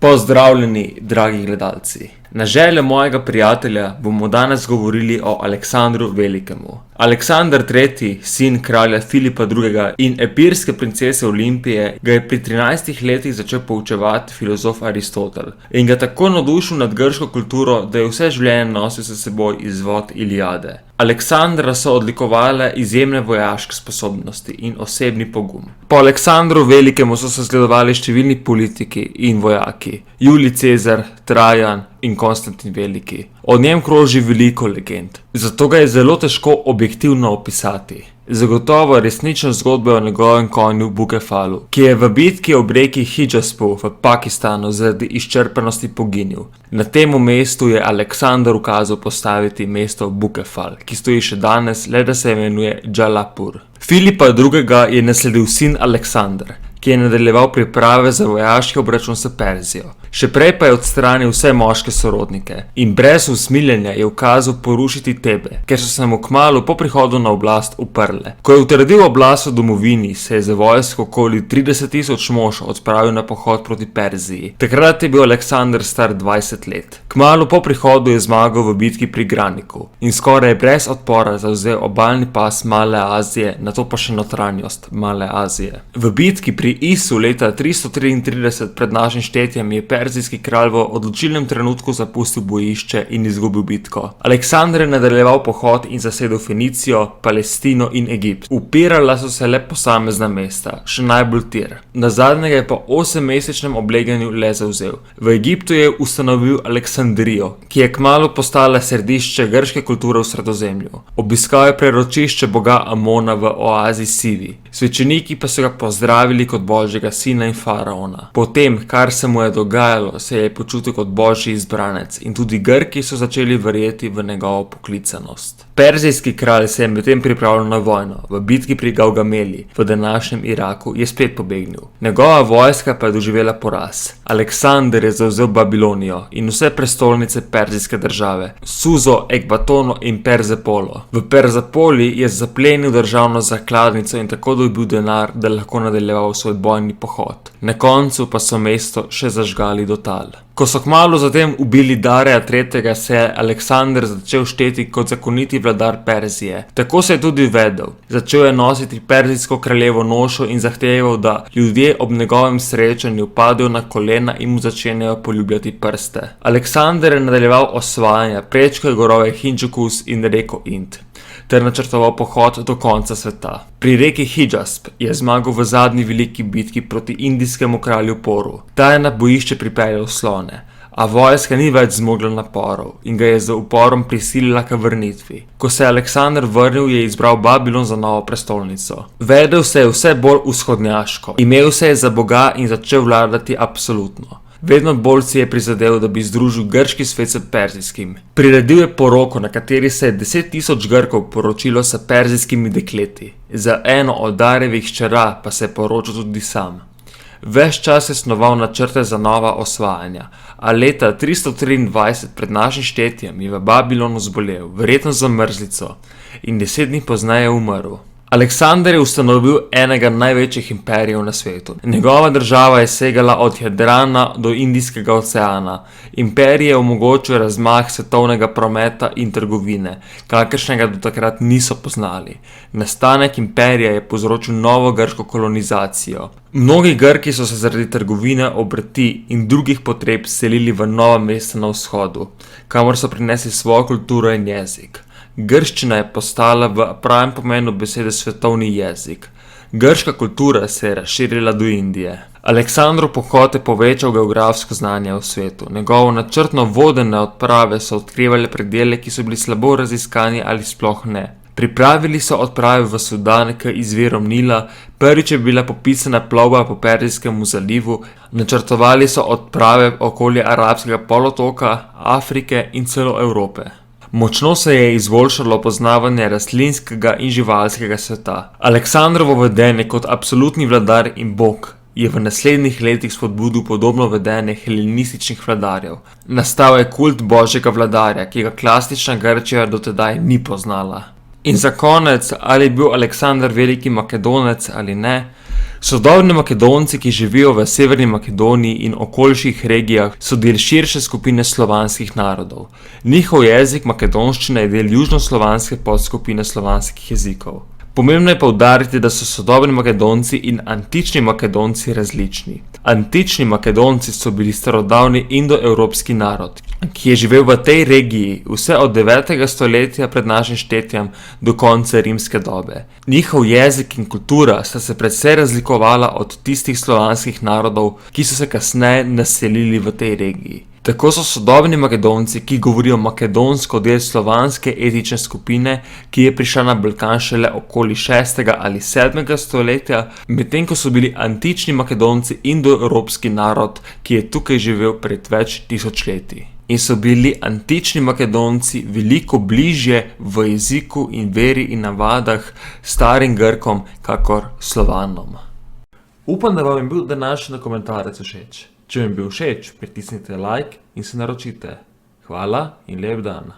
Pozdravljeni, dragi gledalci. Na željo mojega prijatelja bomo danes govorili o Aleksandru Velikemu. Aleksandar III., sin kralja Filipa II. In epirske princese Olimpije, ga je pri 13 letih začel poučevati filozof Aristotel in ga tako navdušil nad grško kulturo, da je vse življenje nosil s seboj izvod Iliade. Aleksandra so odlikovale izjemne vojaške sposobnosti in osebni pogum. Po Aleksandru Velikemu so se zgledovali številni politiki in vojaki, Julij Cezar, Trajan in Konstantin Veliki. O njem kroži veliko legend, zato ga je zelo težko objektivno opisati. Zagotovo resnična zgodba o njegovem konju Bukefalu, ki je v bitki ob reki Hidžaspu v Pakistanu zaradi izčrpanosti poginil. Na tem mestu je Aleksandar ukazal postaviti mesto Bukefal, ki stoji še danes, le da se imenuje Džalapur. Filipa II. Je nasledil sin Aleksandar, ki je nadaljeval priprave za vojaški obračun s Perzijo. Še prej pa je odstranil vse moške sorodnike in brez usmiljenja je ukazal porušiti Tebe, ker so se mu kmalu po prihodu na oblast uprle. Ko je utrdil oblast v domovini, se je za vojsko okoli 30.000 mož odpravil na pohod proti Perziji. Takrat je bil Aleksandar star 20 let. Kmalu po prihodu je zmagal v bitki pri Graniku in skoraj brez odpora zavzel obalni pas Male Azije, nato pa še notranjost Male Azije. V bitki pri Isu leta 333 pred našim štetjem je perzijski kralj v odločilnem trenutku zapustil bojišče in izgubil bitko. Aleksandar je nadaljeval pohod in zasedel Fenicijo, Palestino in Egipt. Upirala so se le posamezna mesta, še najbolj Tir. Nazadnje je po 8-mesečnem obleganju le zavzel. V Egiptu je ustanovil Aleksandrijo, ki je kmalu postala središče grške kulture v Sredozemlju. Obiskal je preročišče boga Amona v oazi Sivi. Svečeniki pa so ga pozdravili kot božjega sina in faraona. Po tem, kar se mu je dogajalo, se je počutil kot božji izbranec in tudi Grki so začeli verjeti v njegovo poklicanost. Perzijski kralj se je medtem pripravljal na vojno. V bitki pri Gavgameli v današnjem Iraku je spet pobegnil. Njegova vojska pa je doživela poraz. Aleksandar je zavzel Babilonijo in vse prestolnice perzijske države, Suzo, Ekbatono in Perzepolo. V Perzepoli je zaplenil državno zakladnico in tako dobil denar, da lahko nadaljeval svoj bojni pohod. Na koncu pa so mesto še zažgali do tal. Ko so kmalu zatem ubili Dareja III., se je Aleksandar začel šteti kot zakoniti vladar Perzije. Tako se je tudi vedel. Začel je nositi perzijsko kraljevo nošo in zahteval, da ljudje ob njegovem srečanju padejo na kolena in mu začenjajo poljubljati prste. Aleksandar je nadaljeval osvajanja, prečkal gorove Hindžukus in reko Ind ter načrtoval pohod do konca sveta. Pri reki Hidžasp je zmagal v zadnji veliki bitki proti indijskemu kralju Poru. Ta je na bojišče pripeljal slone, a vojska ni več zmogla naporov in ga je z uporom prisilila k vrnitvi. Ko se je Aleksandar vrnil, je izbral Babilon za novo prestolnico. Vedel se je vse bolj vzhodnjaško, imel se je za boga in začel vladati absolutno. Vedno bolj si je prizadel, da bi združil grški svet s perzijskim. Priredil je poroko, na kateri se je 10.000 Grkov poročilo s perzijskimi dekleti. Za eno od Darjevih hčera pa se je poročil tudi sam. Ves čas je snoval načrte za nova osvajanja, a leta 323 pred našim štetjem je v Babilonu zbolel, verjetno za mrzlico, in 10 dni pozneje umrl. Aleksandar je ustanovil enega največjih imperijev na svetu. Njegova država je segala od Jadrana do Indijskega oceana. Imperij je omogočil razmah svetovnega prometa in trgovine, kakršnega do takrat niso poznali. Nastanek imperija je povzročil novo grško kolonizacijo. Mnogi Grki so se zaradi trgovine, obrti in drugih potreb selili v nova mesta na vzhodu, kamor so prinesli svojo kulturo in jezik. Grščina je postala v pravem pomenu besede svetovni jezik. Grška kultura se je razširila do Indije. Aleksandrov pohod je povečal geografsko znanje v svetu. Njegovo načrtno vodene odprave so odkrivale predele, ki so bili slabo raziskani ali sploh ne. Pripravili so odprave v Sudan k izvirom Nila, prvič je bila popisana plovba po Perzijskem zalivu, načrtovali so odprave okoli Arabskega polotoka, Afrike in celo Evrope. Močno se je izboljšalo poznavanje rastlinskega in živalskega sveta. Aleksandrovo vedenje kot absolutni vladar in bog je v naslednjih letih spodbudil podobno vedenje helenističnih vladarjev. Nastal je kult božjega vladarja, ki ga klasična Grčija do tedaj ni poznala. In za konec, ali je bil Aleksandar Veliki Makedonec ali ne, Sodobni Makedonci, ki živijo v Severni Makedoniji in okoliških regijah, so del širše skupine slovanskih narodov. Njihov jezik makedonščina je del južnoslovanske podskupine slovanskih jezikov. Pomembno je poudariti, da so sodobni Makedonci in antični Makedonci različni. Antični Makedonci so bili starodavni indoevropski narod, ki je živel v tej regiji vse od 9. stoletja pred našim štetjem do konca rimske dobe. Njihov jezik in kultura sta se precej razlikovala od tistih slovanskih narodov, ki so se kasneje naselili v tej regiji. Tako so sodobni Makedonci, ki govorijo makedonsko, del slovanske etnične skupine, ki je prišla na Balkan šele okoli 6. ali 7. stoletja, medtem ko so bili antični Makedonci indoevropski narod, ki je tukaj živel pred več tisočletji. In so bili antični Makedonci veliko bližje v jeziku in veri in navadah starim Grkom kakor Slovanom. Upam, da vam je bil današnji komentarec všeč. Če vam je bil všeč, pritisnite like in se naročite. Hvala in lep dan.